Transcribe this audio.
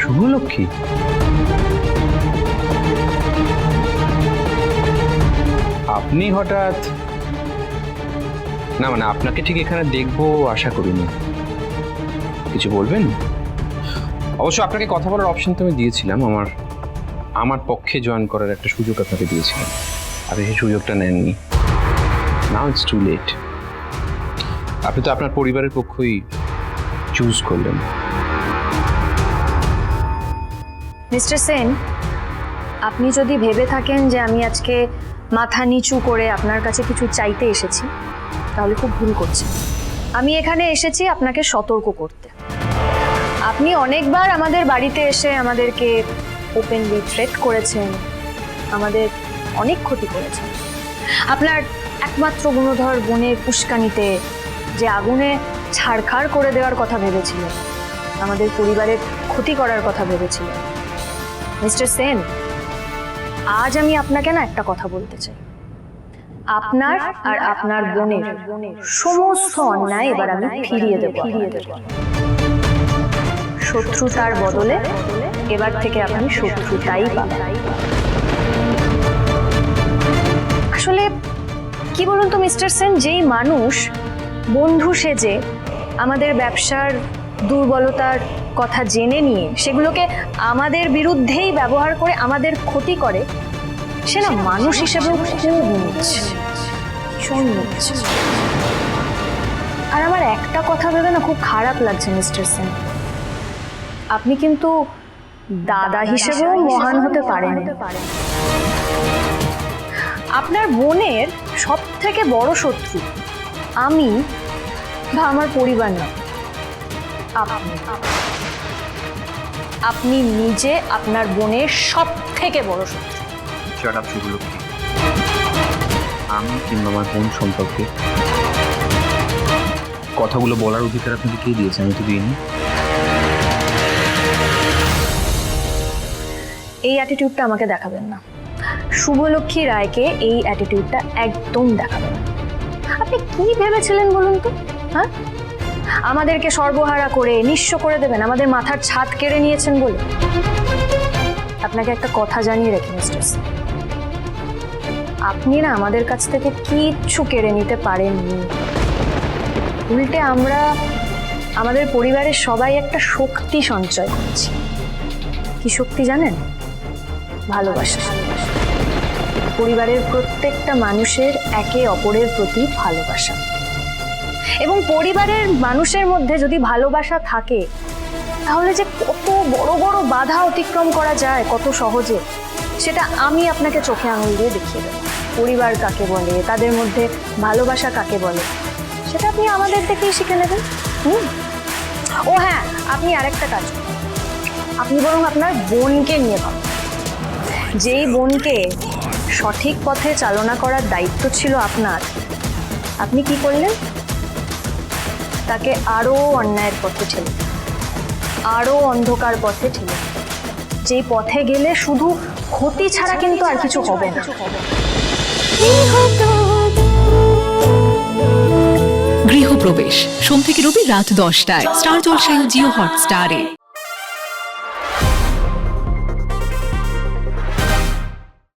শুভলক্ষ্মী? আপনি হঠাৎ? না মানে আপনাকে ঠিক এখানে দেখবো আশা করিনি। কিছু বলবেন? অবশ্য আপনাকে কথা বলার অপশন তো আমি দিয়েছিলাম, আমার পক্ষে জয়েন করার একটা সুযোগ আপনাকে দিয়েছিলাম। আপনি সেই সুযোগটা নেননি। Now it's too late. আপনি তো আপনার পরিবারের পক্ষই চুজ করলেন। মিস্টার সেন, আপনি যদি ভেবে থাকেন যে আমি আজকে মাথা নিচু করে আপনার কাছে কিছু চাইতে এসেছি, তাহলে খুব ভুল করছেন। আমি এখানে এসেছি আপনাকে সতর্ক করতে। আপনি অনেকবার আমাদের বাড়িতে এসে আমাদেরকে ওপেনলি থ্রেট করেছেন, আমাদের অনেক ক্ষতি করেছেন। আপনার একমাত্র গুণধর বোনের উস্কানিতে যে আগুনে ছাড়খাড় করে দেওয়ার কথা ভেবেছিলেন, আমাদের পরিবারের ক্ষতি করার কথা ভেবেছিলেন। মিস্টার সেন, আজ আমি আপনাকে না একটা কথা বলতে চাই। আপনার আর আপনার বোনের সমস্ত অন্যায় এবার আমি ফিরিয়ে দেব। শত্রুতার বদলে এবার থেকে আপনি শত্রুতাই পাবেন। আসলে কি বলুন তো মিস্টার সেন, যেই মানুষ বন্ধু সেজে আমাদের ব্যবসার দুর্বলতার কথা জেনে নিয়ে সেগুলোকে আমাদের বিরুদ্ধেই ব্যবহার করে আমাদের ক্ষতি করে, সে না মানুষ হিসেবেও খুব নিচ্ছে, ভীষণ নিচ্ছে। আর আমার একটা কথা ভেবে না খুব খারাপ লাগছে মিস্টার সেন, আপনি কিন্তু দাদা হিসেবেও মহান হতে পারেন। আপনার বোনের সব থেকে বড় শত্রু আমি বা আমার পরিবার না, আপনি নিজে আপনার বোনের সব থেকে বড় শত্রু। Shut up Shubhalakshmi. আমি কিংবা আমার বোন সম্পর্কে কথাগুলো বলার অধিকার আপনাকে কে দিয়েছে? আমি তো দিইনি। এই অ্যাটিটিউডটা আমাকে দেখাবেন না। শুভলক্ষ্মী রায়কে এই অ্যাটিটিউডটা একদম দেখাবেন না। আপনি কি ভেবেছিলেন বলুন তো? হ্যাঁ, আমাদেরকে সর্বহারা করে নিঃস্ব করে দেবেন, আমাদের মাথার ছাদ কেড়ে নিয়েছেন বলে? আপনাকে একটা কথা জানিয়ে রেখে মিস্টার সিং, আপনি না আমাদের কাছ থেকে কিচ্ছু কেড়ে নিতে পারেননি। উল্টে আমরা আমাদের পরিবারের সবাই একটা শক্তি সঞ্চয় করছি। কি শক্তি জানেন? ভালোবাসা। পরিবারের প্রত্যেকটা মানুষের একে অপরের প্রতি ভালোবাসা। এবং পরিবারের মানুষের মধ্যে যদি ভালোবাসা থাকে, তাহলে যে কত বড় বড় বাধা অতিক্রম করা যায় কত সহজে, সেটা আমি আপনাকে চোখে আঙুল দিয়ে দেখিয়ে দেব। পরিবার কাকে বলে, তাদের মধ্যে ভালোবাসা কাকে বলে, সেটা আপনি আমাদের থেকেই শিখে নেবেন। ও হ্যাঁ, আপনি আরেকটা কাজ করুন, আপনি বরং আপনার বোনকে নিয়ে ভাবুন। যেই বোনকে সঠিক পথে চালনা করার দায়িত্ব ছিল আপনার, আপনি কি করলেন? তাকে আরো অন্যায়ের পথে ঠেলে, আরো অন্ধকার পথে ঠেলে, যেই পথে গেলে শুধু ক্ষতি ছাড়া কিন্তু আর কিছু হবে না। গৃহপ্রবেশ সোম থেকে রবি রাত 10টায় স্টার জলসায় ও জিও হটস্টারে।